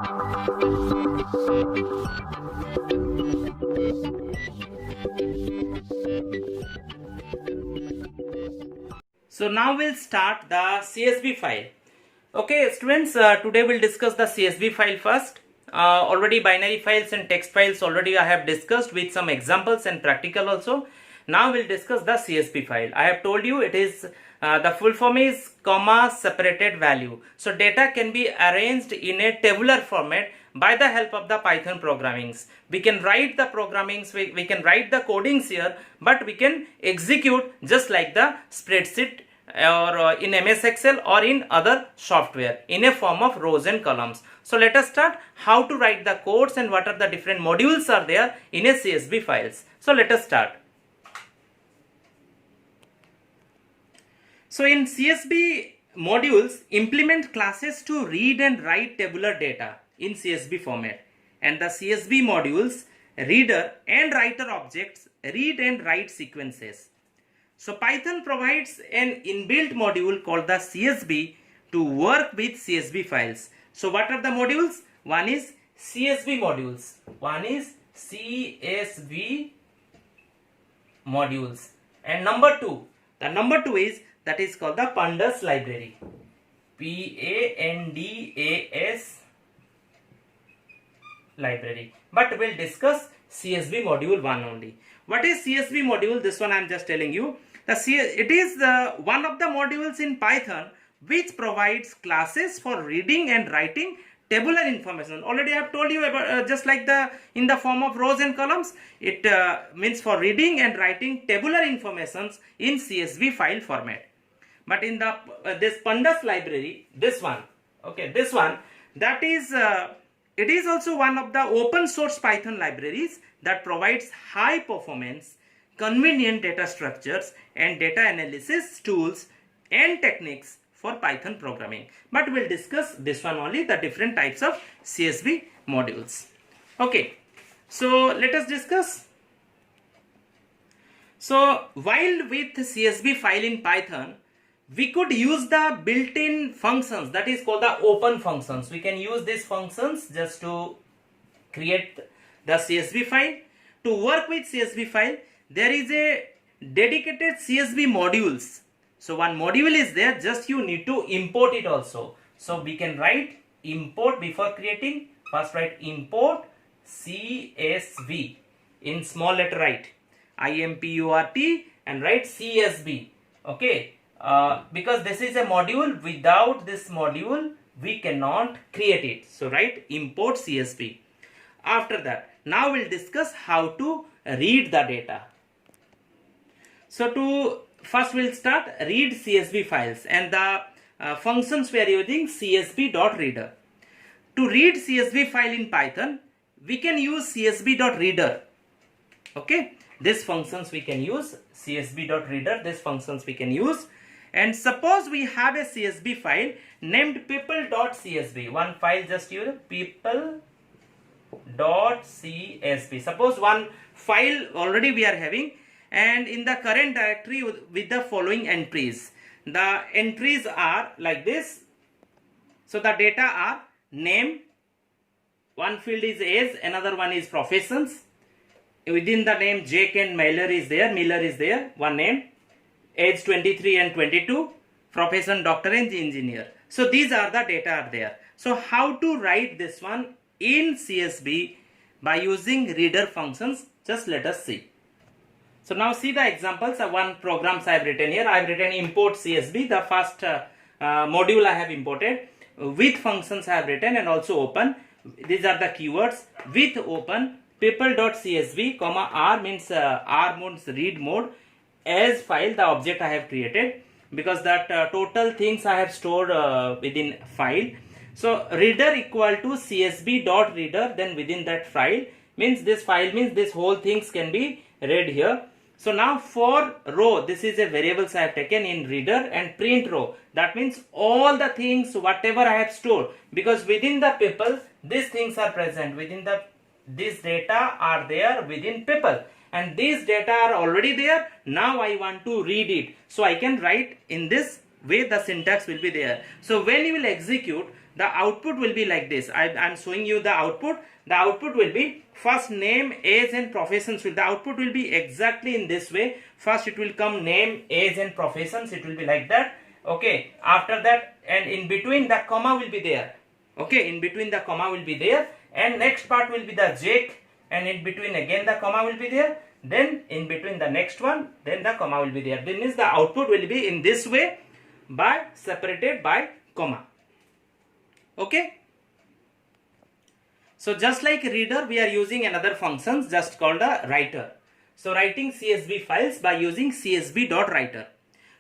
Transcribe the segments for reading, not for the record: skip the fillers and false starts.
So now we'll start the CSV file. Okay students, today we'll discuss the CSV file first. Already binary files and text files already I have discussed with some examples and practical also. Now we'll discuss the CSV file. I have told you it is the full form is comma separated value. So data can be arranged in a tabular format by the help of the Python programmings. We can write the programmings, we can write the codings here, but we can execute just like the spreadsheet or in MS Excel or in other software in a form of rows and columns. So let us start how to write the codes and what are the different modules are there in a CSV files. So let us start. So in CSV modules, implement classes to read and write tabular data in CSV format, and the CSV modules reader and writer objects read and write sequences. So Python provides an inbuilt module called the CSV to work with CSV files. So what are the modules? One is CSV modules. One is CSV modules. And number two, the number two is that is called the Pandas library. Pandas library. But we'll discuss CSV module 1 only. What is CSV module? This one I am just telling you. It is one of the modules in Python which provides classes for reading and writing tabular information. Already I have told you about just like in the form of rows and columns. It means for reading and writing tabular informations in CSV file format. But in the this Pandas library, this one, okay, this one, that is it is also one of the open source Python libraries that provides high performance, convenient data structures and data analysis tools and techniques for Python programming. But we'll discuss this one only, the different types of CSV modules. Okay, so let us discuss. So while with CSV file in Python, we could use the built-in functions, that is called the open functions. We can use these functions just to create the CSV file. To work with CSV file, there is a dedicated CSV modules. So one module is there, just you need to import it also. So we can write import before creating. First write import CSV in small letter, write import and write CSV. Okay. Because this is a module, without this module we cannot create it. So write import CSV. After that, now we'll discuss how to read the data. So first we'll start read CSV files, and the functions we are using csv.reader. To read CSV file in Python, we can use csv.reader. Okay, these functions we can use csv.reader. These functions we can use. And suppose we have a CSV file named people.csv. One file, just use people.csv. Suppose one file already we are having, and in the current directory with the following entries. The entries are like this. So the data are name, one field is age, another one is professions. Within the name Jake and Miller is there, one name. Age 23 and 22, profession doctor and engineer. So these are the data are there. So how to write this one in CSV by using reader functions, just let us see. So now see the examples of one programs I have written here. I have written import CSV, the first module I have imported. With functions I have written, and also open. These are the keywords. With open people.csv, comma R means R means read mode. As file, the object I have created, because that total things I have stored within file. So reader equal to csv.reader, then within that file means this file means this whole things can be read here. So now for row, this is a variables I have taken in reader, and print row, that means all the things whatever I have stored, because within the people these things are present, within the this data are there within people, and these data are already there. Now I want to read it, so I can write in this way, the syntax will be there. So when you will execute, the output will be like this. I'm showing you the output. The output will be first name, age and professions. The output will be exactly in this way. First it will come name, age and professions. It will be like that. Okay. After that, and in between the comma will be there. Okay. In between the comma will be there. And next part will be the JEC. And in between again the comma will be there. Then in between the next one, then the comma will be there. That means the output will be in this way, by separated by comma. Okay. So just like reader, we are using another function just called a writer. So writing CSV files by using csv.writer.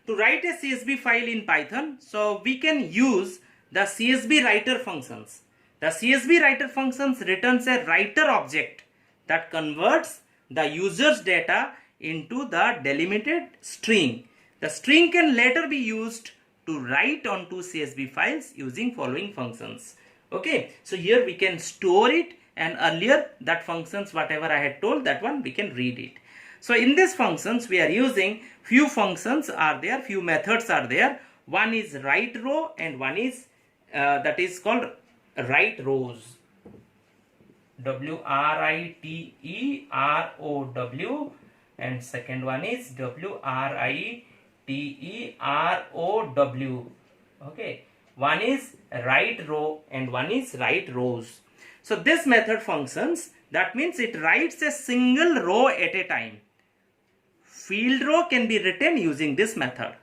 To write a CSV file in Python, so we can use the CSV writer functions. The CSV writer functions returns a writer object that converts the user's data into the delimited string. The string can later be used to write onto CSV files using following functions. Okay, so here we can store it, and earlier that functions whatever I had told, that one we can read it. So in these functions we are using few functions are there, few methods are there. One is write row and one is that is called write rows. WRITEROW, and second one is WRITEROW. Okay, one is write row and one is write rows. So this method functions, that means it writes a single row at a time. Field row can be written using this method.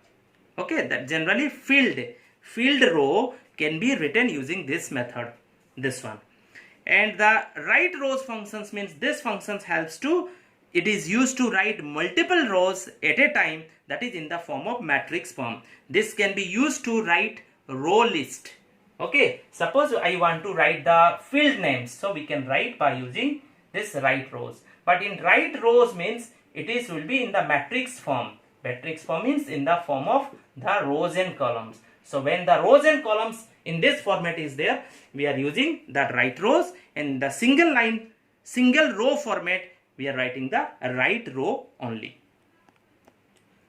Okay, that generally field row can be written using this method, this one. And the write rows functions means this functions helps to, it is used to write multiple rows at a time, that is in the form of matrix form. This can be used to write row list. Okay, suppose I want to write the field names, so we can write by using this write rows. But in write rows means it is will be in the matrix form. Matrix form means in the form of the rows and columns. So when the rows and columns in this format is there, we are using the write rows, and the single line, single row format, we are writing the write row only.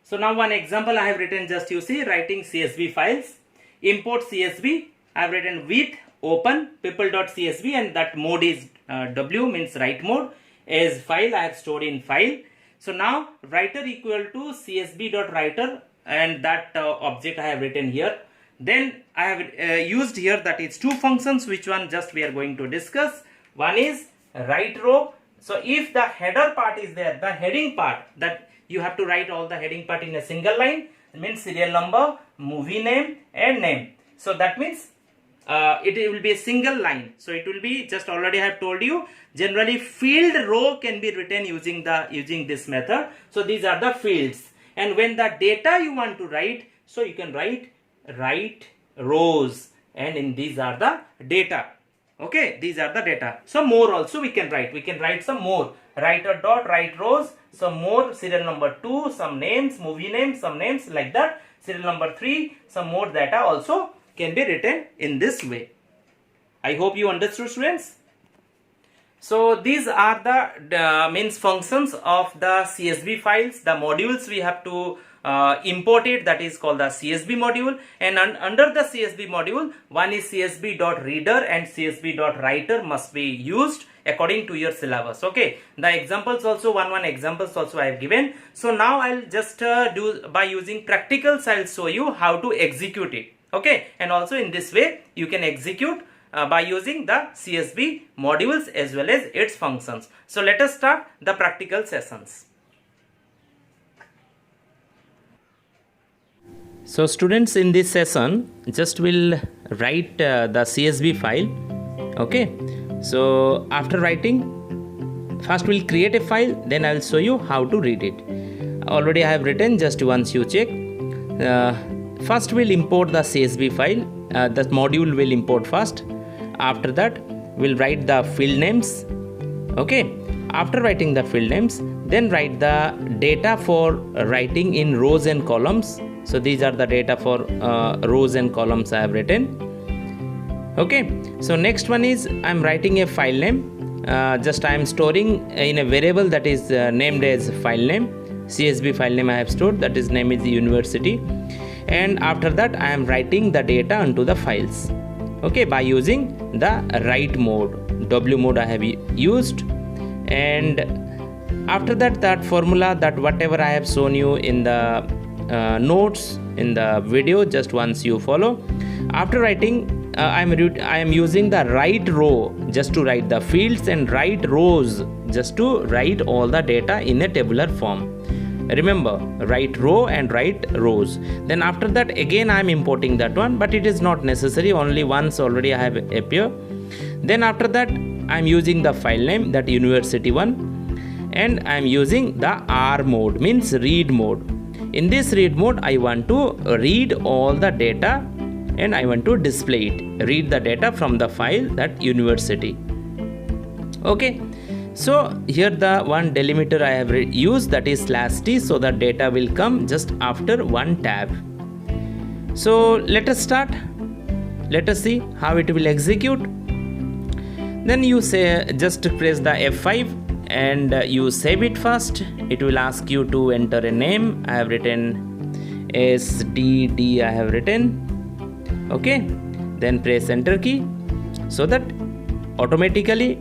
So now one example I have written, just you see, writing CSV files. Import CSV, I have written with open people.csv, and that mode is W, means write mode. As file I have stored in file. So now writer equal to csv.writer, and that object I have written here. Then I have used here, that is two functions, which one just we are going to discuss. One is write row. So if the header part is there, the heading part, that you have to write all the heading part in a single line, it means serial number, movie name and name. So that means it will be a single line. So it will be, just already I have told you, generally field row can be written using this method. So these are the fields, and when the data you want to write, so you can write rows, and in these are the data. Okay, these are the data. So more also we can write some more. Writer dot write rows, some more, serial number 2, some names, movie names, some names, like that. Serial number 3, some more data also can be written in this way. I hope you understood, students. So these are the means functions of the CSV files, the modules we have to import it, that is called the CSV module. And under the CSV module, one is csv.reader and csv.writer must be used according to your syllabus. Okay, the examples also, one examples also I have given. So now I'll just do by using practicals, I'll show you how to execute it. Okay, and also in this way you can execute by using the CSV modules as well as its functions. So let us start the practical sessions. So students, in this session just will write the CSV file. Okay, so after writing, first we'll create a file, then I will show you how to read it. Already I have written, just once you check. First we'll import the CSV file, the module will import first. After that we'll write the field names. Okay, after writing the field names, then write the data for writing in rows and columns. So these are the data for rows and columns I have written. Okay, so next one is I'm writing a file name. Just I am storing in a variable that is named as file name. CSV file name I have stored, that is name is university. And after that I am writing the data onto the files. okay, by using the write mode. W mode I have used, and after that, that formula, that whatever I have shown you in the notes in the video, just once you follow. After writing, I am using the write row just to write the fields, and write rows just to write all the data in a tabular form. Remember, write row and write rows. Then after that, again I am importing that one, but it is not necessary, only once already I have appear. Then after that, I am using the file name, that university one, and I am using the R mode, means read mode. In this read mode, I want to read all the data and I want to display it, read the data from the file, that university. Okay, so here the one delimiter I have used, that is /t, so the data will come just after one tab. So let us start. Let us see how it will execute. Then you say, just press the F5 and you save it first. It will ask you to enter a name. I have written SDD, I have written. Okay, then press enter key, so that automatically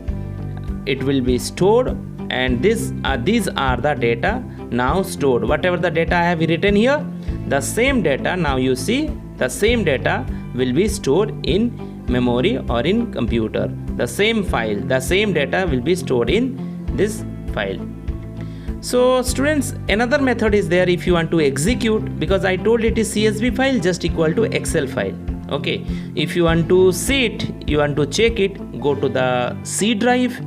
it will be stored, and these are the data now stored. Whatever the data I have written here, the same data, now you see, the same data will be stored in memory or in computer. The same file, the same data will be stored in this file. So students, another method is there if you want to execute, because I told it is CSV file just equal to Excel file. Okay, if you want to see it, you want to check it, go to the C drive,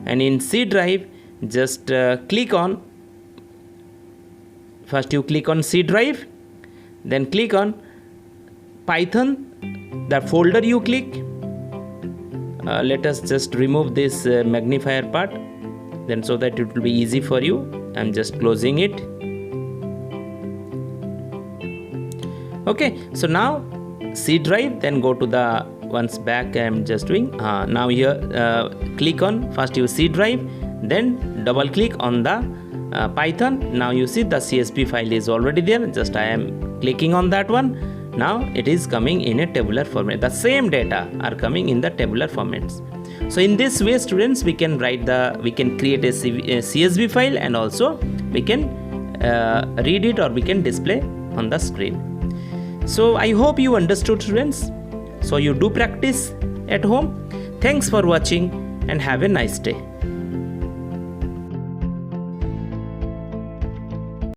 and in C drive just click on, first you click on C drive, then click on Python, the folder you click. Let us just remove this magnifier part, then so that it will be easy for you. I'm just closing it. Okay, so now C drive, then go to the once back. I'm just doing now here, click on first your C drive, then double click on the Python. Now you see the CSV file is already there, just I am clicking on that one. Now it is coming in a tabular format. The same data are coming in the tabular formats. So in this way, students, we can create a CSV file, and also we can read it or we can display on the screen. So I hope you understood, students. So you do practice at home. Thanks for watching and have a nice day.